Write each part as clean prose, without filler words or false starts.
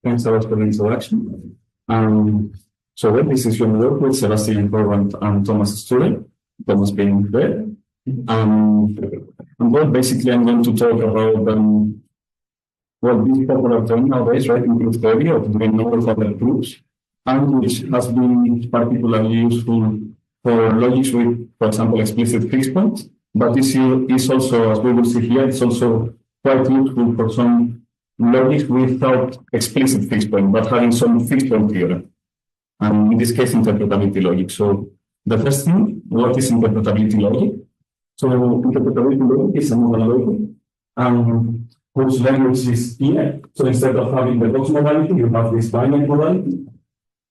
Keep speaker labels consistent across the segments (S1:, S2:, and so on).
S1: Thanks a lot for the introduction. This is your work with Sebastian Corwin and Thomas Sture, Thomas being there. Basically I'm going to talk about this popular term nowadays, right, in theory of doing number-founded groups, and which has been particularly useful for logics with, for example, explicit fixed points. But this is also, as we will see here, it's also quite useful for some logic without explicit fixed point, but having some fixed point theorem. And in this case, interpretability logic. So the first thing, what is interpretability logic? So interpretability logic is a modal logic whose language is here. So instead of having the box modality, you have this binary modality.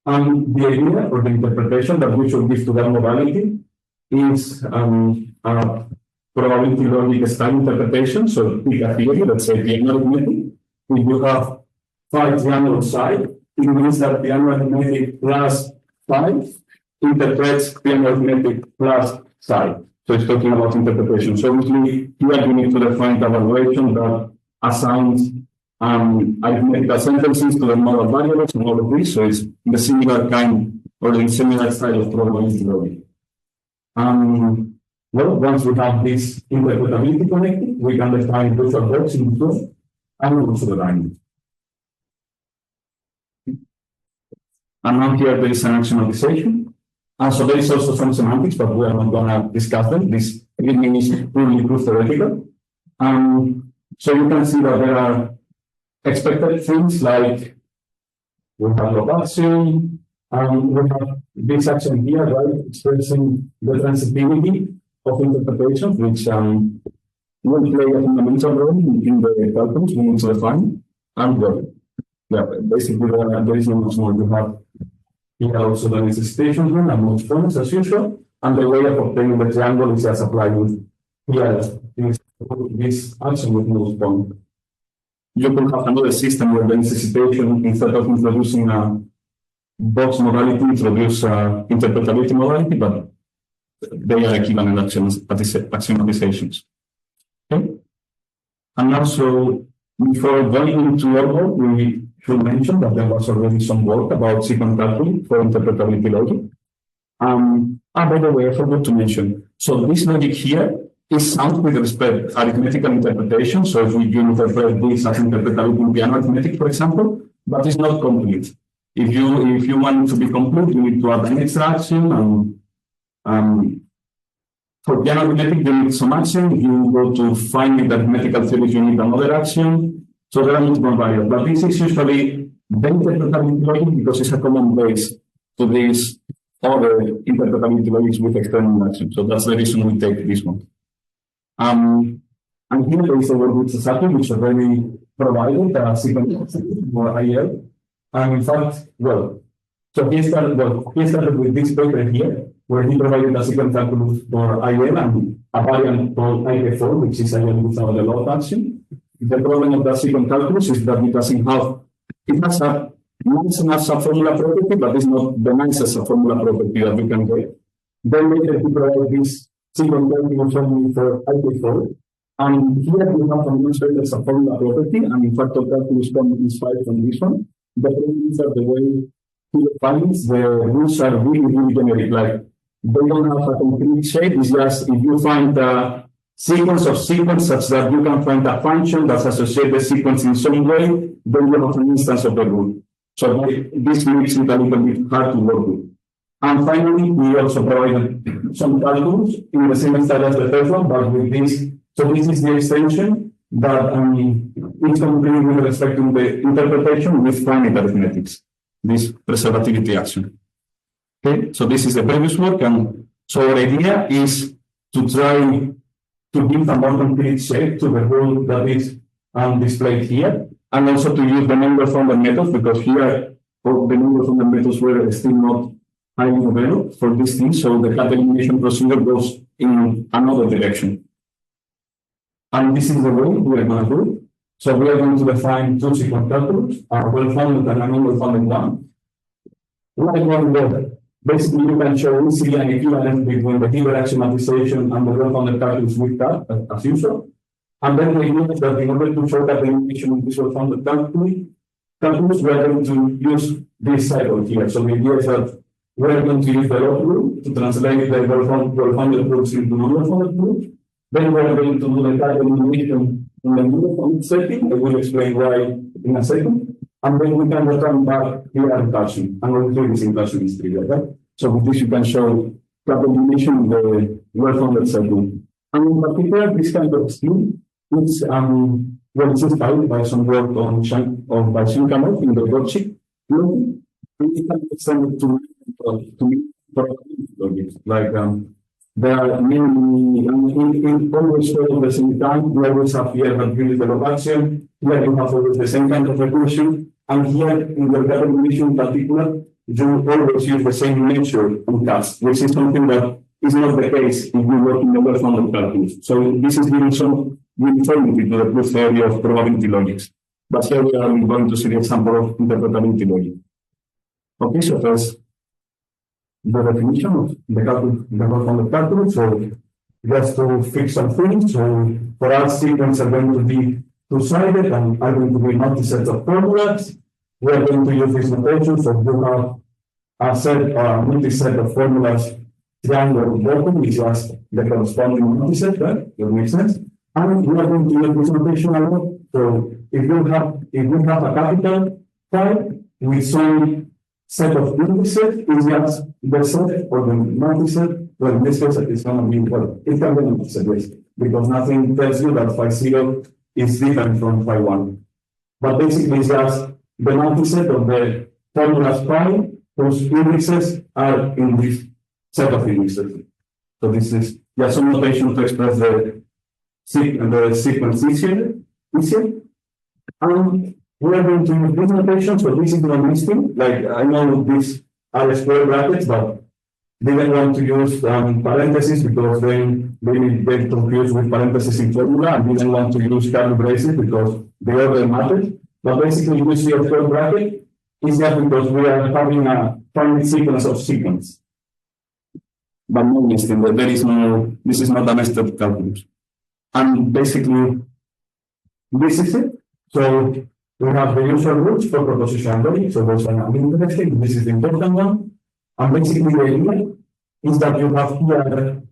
S1: And the idea or the interpretation that we should give to that modality is a probability logic style interpretation. So pick a theory, let's say the arithmetic. If you have 5 triangle side, it means that the arithmetic plus 5 interprets the arithmetic plus side. So it's talking about interpretation. So obviously, here you need to define the evaluation that assigns arithmetical sentences to the model variables and all of this. So it's the similar kind or the similar style of probability logic. Once we have this interpretability connected, we can define those blocks in truth and also the line. And now here there is an axiomatization. And so there is also some semantics, but we are not going to discuss them. This reading is purely proof theoretical. So you can see that there are expected things like we have log axiom, and we have this action here, right, expressing the transitivity of interpretations, which will play a fundamental role in the calculus we need to define. And basically there is no much more. You have here also the necessitation rule and most points as usual, and the way of obtaining the triangle is just applying here this action with most point. You could have another system where the necessitation, instead of introducing a box modality, introduce interpretability modality, but they are equivalent axiomatizations. Okay? And also, before going into our work, we should mention that there was already some work about sequence calculus for interpretability logic. By the way, I forgot to mention. So this logic here is sound with respect to arithmetical interpretation. So if we interpret this as interpretability in piano arithmetic, for example, but it's not complete. If you want it to be complete, you need to add an extra action, and for piano arithmetic, you need some action. If you go to find the arithmetical theories, you need another action. So there are multiple variables. But this is usually the interpretability logic because it's a common base to this other interpretability logics with external action. So that's the reason we take this one. And here there is a word with Sasaki, which already provided a sequence for IL. And in fact, so he started with this paper here, where he provided a sequence calculus for IL and a variant called IK4, which is IL without the lot action. The problem of the sequence calculus is that it doesn't have, it has a nice enough subformula property, but it's not the nicest subformula property that we can get. Then later he provided this sequence calculus only for IK4. And here we have a much better subformula property, and in fact, the calculus is inspired from this one. The problem is that the way he defines the rules are really generic. Like they don't have a complete shape. It's just if you find a sequence of sequence such that you can find a function that's associated the sequence in some way, then you have an instance of the rule. So this makes it a little bit hard to work with. And finally, we also provided some calculus in the same style as the first one, but with this. So this is the extension that is complete with respect to the interpretation with finite arithmetics, this preservativity action. Okay, so this is the previous work, and so our idea is to try to give a more complete shape to the rule that is displayed here, and also to use the number-founded methods, because here the number-founded methods were still not highly developed for this thing, so the cut elimination procedure goes in another direction. And this is the way we are going to do it. So we are going to define two sequence calculus, a well-founded and an unwell-founded one. Like one better. Basically, you can show easily an equivalence between the Hilbert axiomatization and the well-founded calculus with that, as usual. And then we use that in order to show that the elimination of this well-founded calculus, calculus, we are going to use this cycle here. So the idea is that we are going to use the log rule to translate the well-founded proofs into non-well-founded proofs. Then we are going to do the type elimination in the middle setting. I will explain why in a second. And then we can return back here in Gaussian, and we'll do this in Gaussian history, okay? So with this, you can show type elimination in the well-founded setting. And in particular, this kind of scheme is it's inspired by some work on by Shinkamot in the worksheet. We can extend it to logics. Like there are many, in almost all at the same time, we always have here the unit of action, here you have always the same kind of recursion, and here in the data elimination in particular, you always use the same measure on cast, which is something that is not the case if you work in the well-founded calculus. So this is giving some uniformity to the proof theory of probability logics. But here we are going to see the example of interpretability logic. Okay, so first, the definition of the well-founded calculus. So just to fix some things. So for us, sequences are going to be two-sided and are going to be multi-sets of formulas. We are going to use this notation. So you have a set, multi-set of formulas. Triangle bottom is just the corresponding multi-set, right? That makes sense. And we are going to use this notation a lot. So if we have a capital phi with some set of indices, is just the set or the multi-set. Well, in this case, it's going to be, well, it can be multi-set, yes, because nothing tells you that phi 0 is different from phi 1. But basically, it's just the multi-set of the formulas phi whose indices are in this set of indices. So this is just some notation to express the sequence easier. And we are going to use this notation, so this is not listing. Like I know these are square brackets, but they don't want to use parentheses because then they get confused with parentheses in formula, and we don't want to use curly braces because they order matters. But basically, you see a square bracket is that because we are having a finite sequence of sequence. But no listing, there is no, this is not a nested calculus. And basically, this is it. So we have the usual rules for propositional logic. So those are not interesting. This is the important one. And basically, the idea is that you have here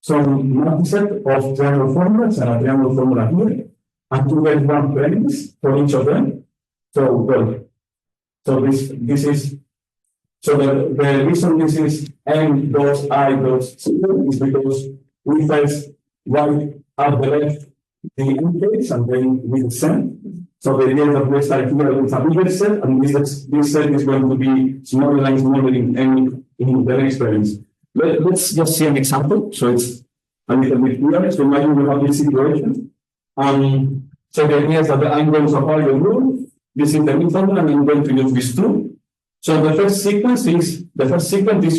S1: some multi-set of triangle formulas and a triangle formula here, and you get one premise for each of them. So, well, so this is, so the reason this is n dot I dot 0 is because we first write at the left the index and then we descend. So the idea that we start here with a bigger set, and this set is going to be smaller and smaller in the next premise. Let's just see an example. So it's a little bit clearer. So imagine we have this situation. So the idea is that I'm going to apply the rule. This is the new formula, and I'm going to use this true. So the first sequence is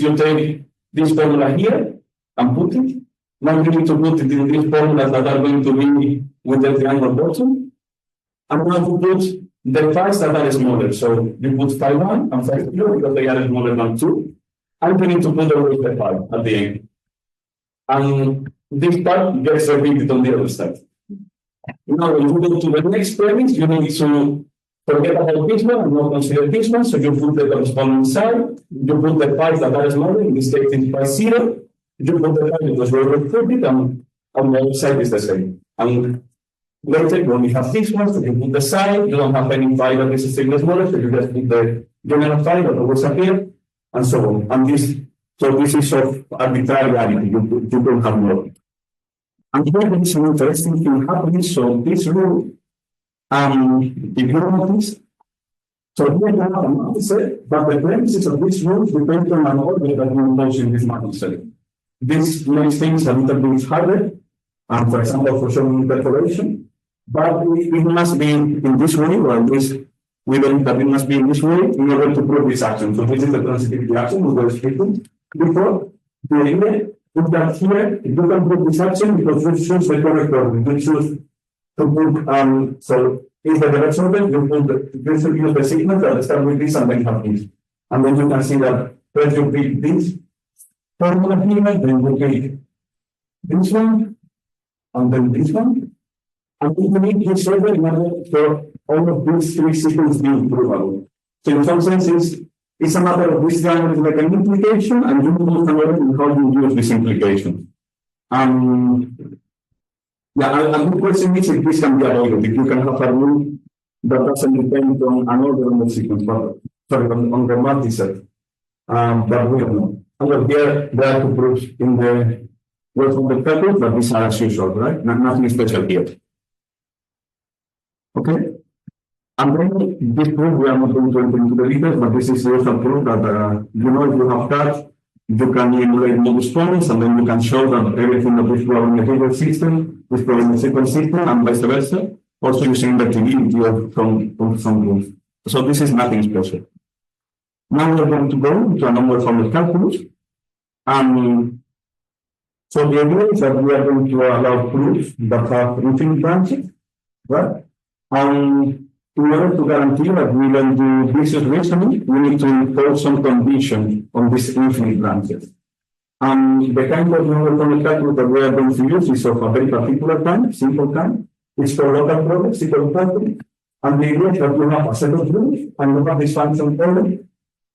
S1: you take this formula here and put it. Now you need to put it in these formulas that are going to be with the triangle bottom. And now you put the phi's that are smaller. So you put phi 1 and phi 0 because they are smaller than 2. And you need to put always the phi at the end. And this part gets repeated on the other side. Now when you go to the next premise, you need to forget about this one and not consider this one. So you put the corresponding side, you put the phi's that are smaller, in this case it's phi 0. You put the phi because we already put it, and on the other side is the same. And later, when we have this one, so you put the side, you don't have any phi that is sigma smaller, so you just put the general phi that always appear, and so on. And this is of arbitrarity, you don't have more. And here there is an interesting thing happening. So this rule, if you notice, so here you have a multi-set, but the premises of this rule depend on an order that you impose in this multi-set. This makes things a little bit harder, for example, for showing interpolation, but it must be in this way, or at least we believe that it must be in this way in order to prove this action. So this is the transitivity action we were speaking before. The idea is that here you can prove this action because you choose the correct order. You choose to put, so in the direction of it, you should use the sequence that start with this and then have this. And then you can see that first you pick this formula here, then you pick this one, and then this one. And we need this order in order all of these three sequences being provable. So in some senses, it's a matter of this triangle is like an implication, and you will understand how you use this implication. Yeah, a good question is if this can be avoided, if you can have a rule that doesn't depend on another on the sequence, but sorry, on the multiset. But we don't know. And well, there are two proofs in the words of the calculus, but these are as usual, right? Nothing special here. Okay? And then this proof, we are not going to enter into the details, but this is also proof that you know, if you have cards, you can emulate modus ponens, and then you can show that everything that is probably in the table system is probably in the sequence system, and vice versa, also using invertibility of some rules. So this is nothing special. Now we're going to go to a number formal calculus. So the idea is that we are going to allow proofs that have infinite branches, right? In order to guarantee that we will do vicious reasoning, we need to impose some conditions on these infinite branches. The kind of number formal calculus that we are going to use is of a very particular kind, simple kind. It's for local products, equal calculus. And the idea is that you have a set of rules and you have this function order,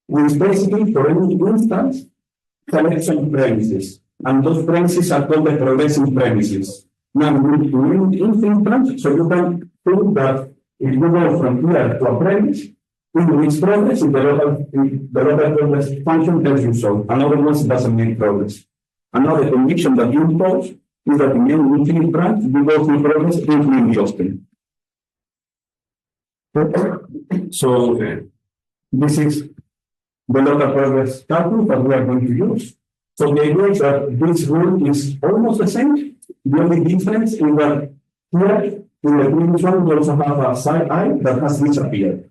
S1: which basically for any instance collects some premises. And those premises are called the progressive premises. Now we need infinite branches, so you can prove that if you go from here to a premise, in which progress, if the local progress function tells you so, and otherwise it doesn't make progress. Another condition that you impose is that in any infinite branch, you go through progress infinitely often. So this is the local progress calculus that we are going to use. So the idea is that this rule is almost the same. The only difference is that here, in the previous one, we also have a psi I that has disappeared.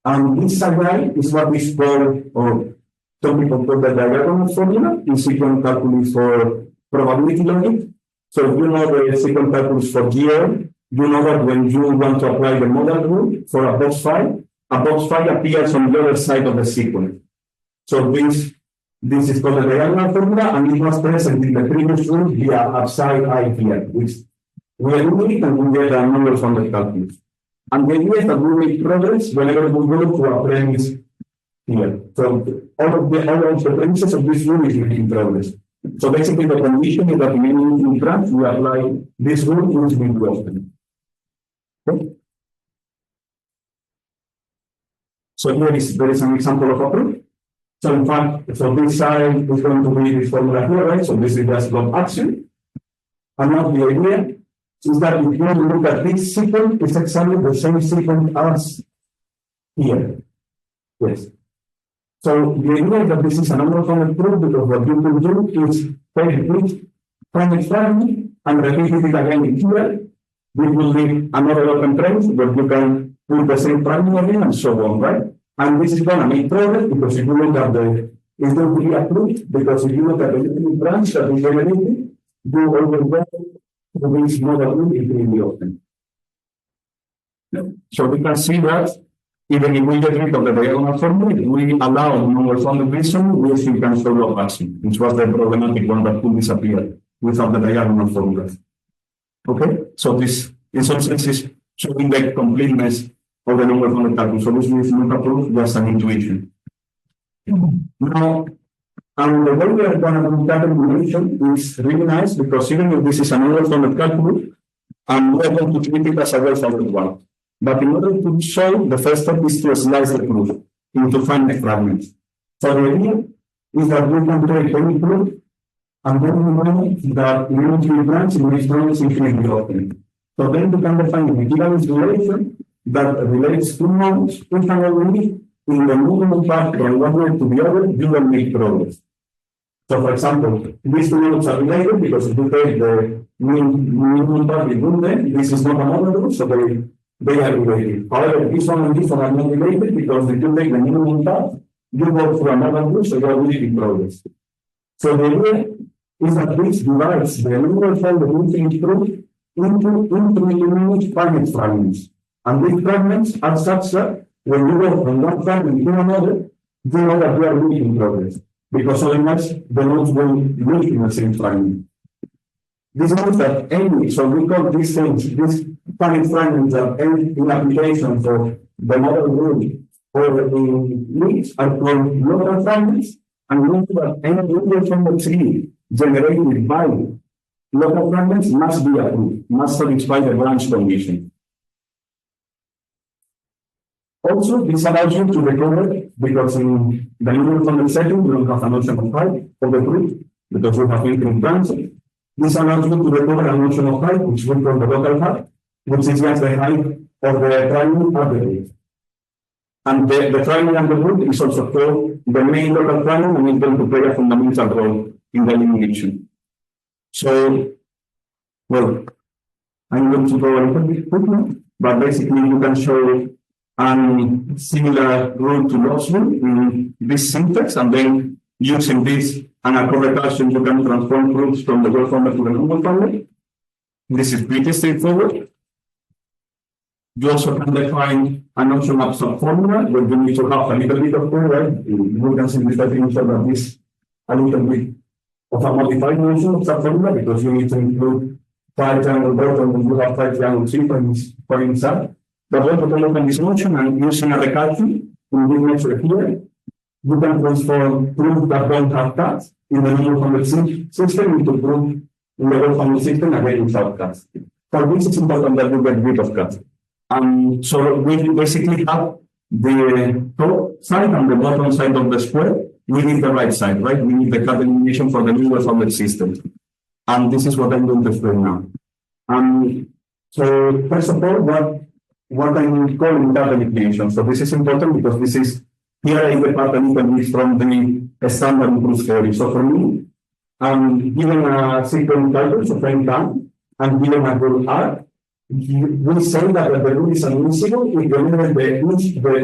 S1: And this psi I is what is called, or some people call the diagonal formula in sequence calculus for probability logic. So if you know the sequence calculus for GL, you know that when you want to apply the model rule for a box phi appears on the other side of the sequence. So this is called the diagonal formula, and it was present in the previous rule via a psi I here, which we eliminate and we get a number from the calculus. And the idea is that we make progress whenever we go to a premise here. So all of the premises of this rule is making progress. So basically the condition is that in any branch we apply this rule which we do often. Okay? So here there is an example of a proof. So in fact, so this side is going to be this formula here, right? So this is just one action. And now the idea is that if you look at this sequence, it's exactly the same sequence as here. Yes. So the idea is that this is a number formal proof because what you will do is take this premise fragment and repeat it again in here. We will leave another open premise where you can put the same fragment again and so on, right? And this is going to make progress because if you look at it's going to be a proof because if you look at the infinite branch that is generated, you overwhelm this model rule infinitely often. So we can see that even if we get rid of the diagonal formula, we allow number from the reason, we still can solve a maximum, which was the problematic one that could disappear without the diagonal formula. Okay, so this in some sense is showing the completeness of the number from the calculus. So this is not a proof, just an intuition. Now, and the way we are going to do calculation is really nice because even if this is an number from the calculus, we are going to treat it as a well-founded one. But in order to show, the first step is to slice the proof into finite fragments. So the idea is that we can take any proof and then we know that in any branch in this branch is infinitely often. So then we can define an equivalence relation that relates two nodes infinitely in the movement path from one node to the other, you will make progress. So for example, these two nodes are related because if you take the movement path in one, this is not another node, so they are related. However, this one and this one are not related because if you take the minimum path, you go through another route, so you are really in progress. So the idea is that this divides the number from the infinite proof into finite fragments. And these fragments are such that when you go from one fragment to another, you know that you are really in progress. Because otherwise, the nodes will live in the same fragment. This means that any, so we call these things, these finite fragments that end in application for the model rule or in leaves are called local fragments, and we know that any linear from the tree generated by local fragments must be approved, must satisfy the branch condition. Also, this allows you to recover, because in the linear from the setting, we don't have a notion of height of the group, because we have infinite branches. This allows you to recover a notion of height, which we call the local height, which is just the height of the triangle at the root. And the triangle at the root is also called the main local triangle, and it's going to play a fundamental role in the elimination. So, well, I'm going to go a little bit quickly, but basically you can show a similar rule to Love's rule in this syntax, and then using this and a correct action, you can transform proofs from the well formula to the normal formula. This is pretty straightforward. You also can define a notion of subformula, where you need to have a little bit of code, right? You can simplify things that this a little bit of a modified notion of subformula, because you need to include 5 triangle bottom and you have 5 triangle sequence for inside. But when you open this notion and using a recalculation in this measure here, you can transform proofs that don't have cuts in the normal formula system into proof in the well formula system again without cuts. For this, it's important that you get rid of cuts. So we basically have the top side and the bottom side of the square. We need the right side, right? We need the cut elimination for the new well formula system. And this is what I'm going to explain now. So first of all, what I'm calling cut elimination. So this is important because this is here I depart a little bit from the standard proof theory. So for me, given a sequence title, so frame time, and given a rule R, we say that the rule is admissible if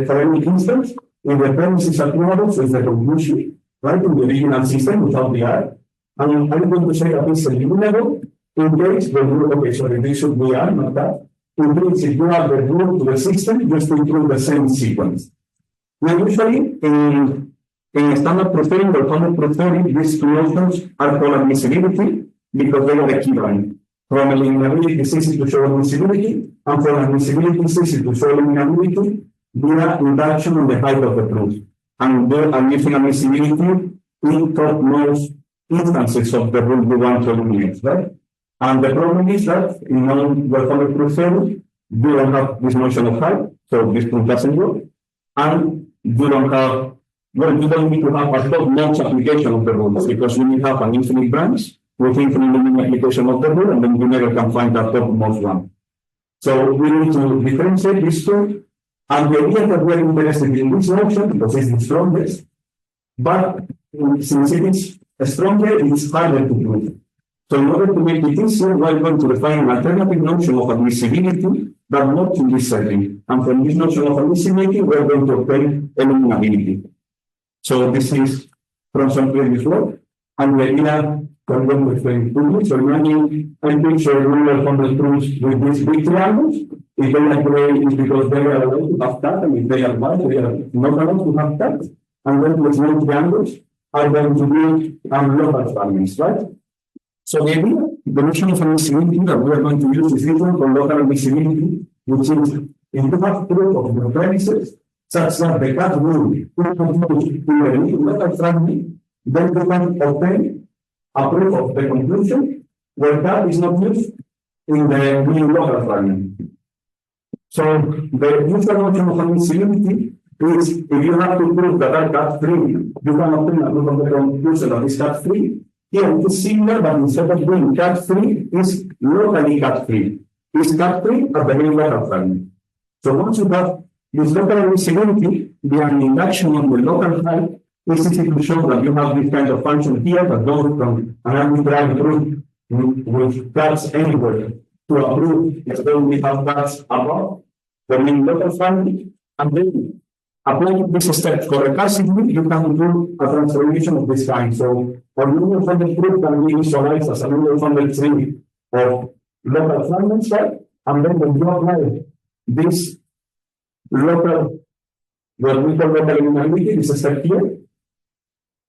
S1: for any instance, if the premise is approvable, so it's the conclusion, right, in the original system without the R. And I'm going to say that it's eliminable in case the rule, okay, so this should be R, not that. In case if you have the rule to the system, just to include the same sequence. Now, usually in standard proof theory, or common proof theory, these two notions are called admissibility because they are equivalent. From eliminability, it's easy to show admissibility, and from admissibility, it's easy to show eliminability via induction on the height of the proof. And I'm using admissibility in topmost instances of the rule we want to eliminate, right? And the problem is that in non-common proof theory, you don't have this notion of height, so this proof doesn't work. And you don't have, well, you don't need to have a top-notch application of the rules because you need to have an infinite branch with infinite application of the rule, and then you never can find that topmost one. So we need to differentiate these two, and the idea that we are interested in this notion because it's the strongest, but since it is stronger, it's harder to prove. So in order to make it easier, we are going to define an alternative notion of admissibility that not in this setting. And from this notion of admissibility, we are going to obtain eliminability. So this is from some previous work. And the idea I'm going to explain to. So imagine I picture a ruler from the proofs with these big triangles. If they are gray, it's because they are allowed to have that, and if they are white, they are not allowed to have that. And then the small triangles are going to be local fragments, right? So the idea, the notion of admissibility that we are going to use is different from local admissibility, which is if you have proof of the premises, such that the cut rule is composed to a local fragment, then you can obtain a proof of the conclusion where cut is not used in the new local fragment. So the usual notion of admissibility is if you have to prove that are cut free, you can obtain a proof of the conclusion that is cut free. Here it is similar, but instead of being cut free, is locally cut free. Is cut free at the main local fragment. So once you have this local admissibility, the induction on the local height is easy to show that you have this kind of function here that goes from an arbitrary proof with cuts anywhere to a proof that then we have cuts above the main local fragment, and then applying this step recursively, you can do a transformation of this kind. So, a linear funded proof can be visualized as a linear funded tree of local fragments, right? And then when you apply this local, what we call local eliminability, this step here.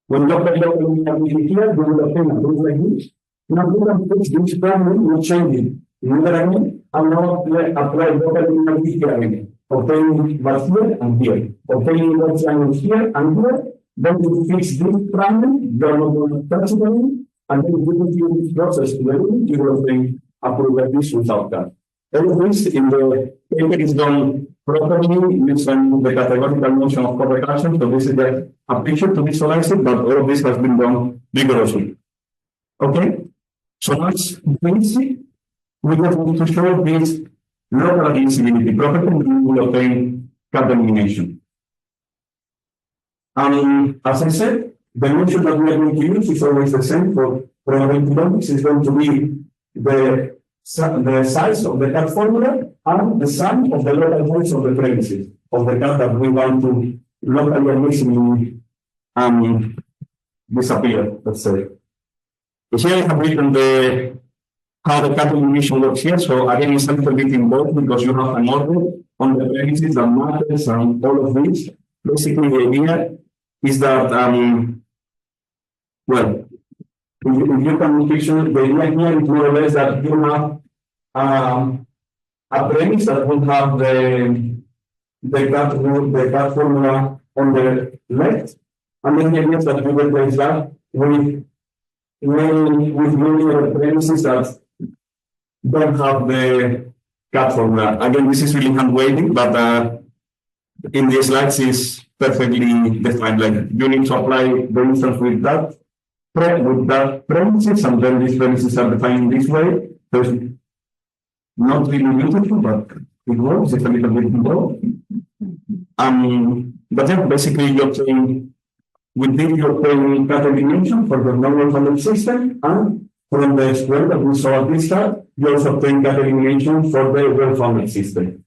S1: When you apply local eliminability here, you will obtain a proof like this. Now we can fix this problem, we change it. You know what I mean? I'm not apply local linearity here again. Obtain what's here and here. Obtain what's here and here. Then we fix this problem, then we will touch it again, and then we will do this process to the room, you will obtain approval this without that. All of this in the paper is done properly using the categorical notion of correct action. So this is a picture to visualize it, but all of this has been done rigorously. Okay? So that's basic. We just need to show this local admissibility property and we will obtain cut elimination. As I said, the notion that we are going to use is always the same for probability domains. It's going to be the size of the cut formula and the sum of the local points of the premises of the cut that we want to locally admissibly disappear, let's say. So here I have written how the cut elimination works here. So again, it's a little bit involved because you have an order on the premises and matters and all of this. Basically, the idea is that, well, if you can picture, the idea here is more or less that you have a premise that will have the cut formula on the left, and then the idea is that we replace that with many other premises that don't have the cut formula. Again, this is really hand-wavy, but in the slides is perfectly defined. Like you need to apply the instance with that premises, and then these premises are defined this way. So it's not really beautiful, but it works. It's a little bit involved. But yeah, basically you're saying within your paying cut elimination for the normal funded system, and from the square that we saw at this start, you also obtain cut elimination for the well-funded system.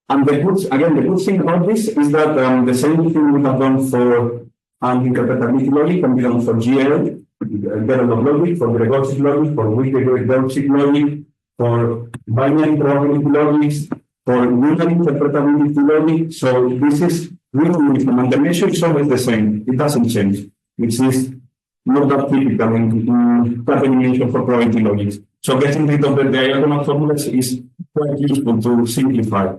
S1: And the good thing about this is that the same thing we have done for interpretability logic can be done for GL, Galois logic, for Gregorczyk logic, for Wigner-Gregorczyk logic, for binary probability logics, for linear interpretability logic. So this is really uniform, and the measure is always the same. It doesn't change, which is not that typical in cut elimination for probability logics. So getting rid of the diagonal formulas is quite useful to simplify.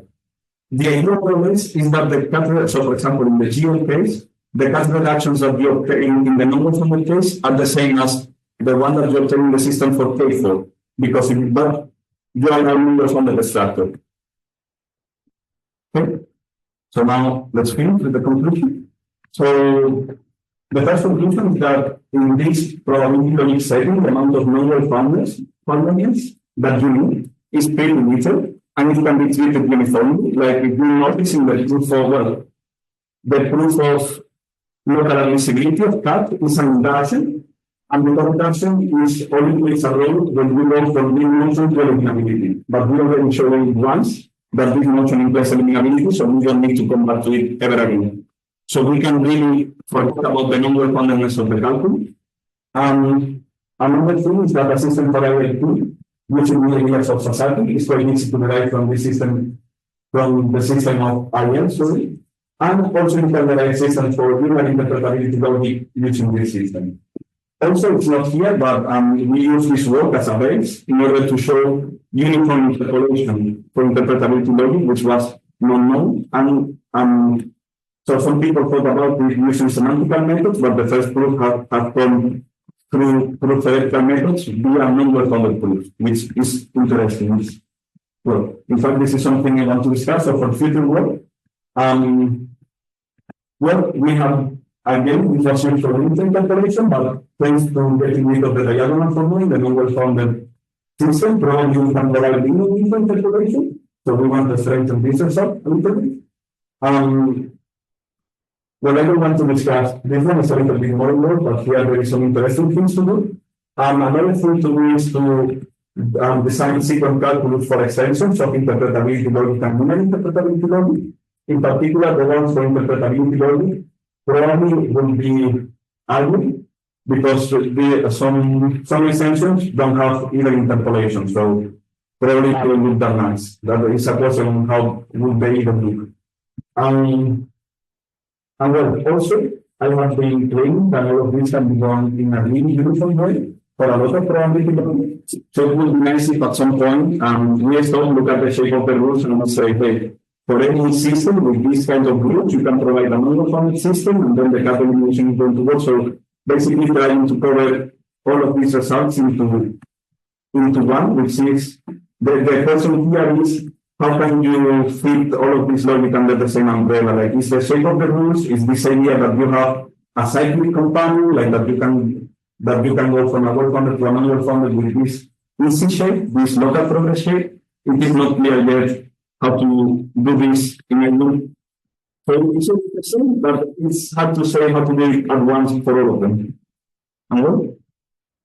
S1: The idea always is that the cut, so for example, in the GL case, the cut reductions that you obtain in the normal formula case are the same as the one that you obtain in the system for K4, because in that you are now numbers on the destructor. Okay. So now let's finish with the conclusion. So the first conclusion is that in this probability logic setting, the amount of normal functions that you need is pretty little, and it can be treated uniformly. Like if you notice in the proof of the proof of local admissibility of cut is an induction, and the induction is only plays a role when we go from this notion to eliminability. But we already showed it once that this notion implies eliminability, so we don't need to come back to it ever again. So we can really forget about the number fundaments of the calculus. Another thing is that a system variable 2, which is the index of society, is quite easy to derive from the system of IM, sorry. And also you can derive systems for linear interpretability logic using this system. Also, it's not here, but we use this work as a base in order to show uniform interpolation for interpretability logic, which was not known. And so some people thought about it using semantical methods, but the first proof have come through theoretical methods via non-well-founded proofs, which is interesting. Well, in fact, this is something I want to discuss. So for future work, well, we have again this was used for interpolation, but thanks to getting rid of the diagonal formula in the non-well-founded system, probably we can derive linear interpolation. So we want to strengthen this up a little bit. Well, I don't want to discuss this one, is a little bit more involved, but here there is some interesting things to do. Another thing to do is to design sequence calculus for extensions of interpretability logic and linear interpretability logic. In particular, the ones for interpretability logic probably will be ugly because some extensions don't have even interpolation. So probably it will look that nice. That is a question on how would they even look. And well, also, I have been claiming that all of this can be done in a really uniform way. for a lot of probability. So it would be nice if at some point we stop, look at the shape of the rules and say, hey, for any system with these kinds of rules, you can provide a non-uniform system, and then the cat elimination is going to work. So basically trying to cover all of these results into one, which is the question here is how can you fit all of this logic under the same umbrella? Like, is the shape of the rules, is this idea that you have a cyclic companion, like that you can go from a well-founded to a non-well-founded with this easy shape, this local progress shape? It is not clear yet how to do this in a loop. So it's interesting, but it's hard to say how to do it at once for all of them. And well,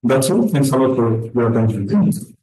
S1: that's all. Thanks a lot for your attention.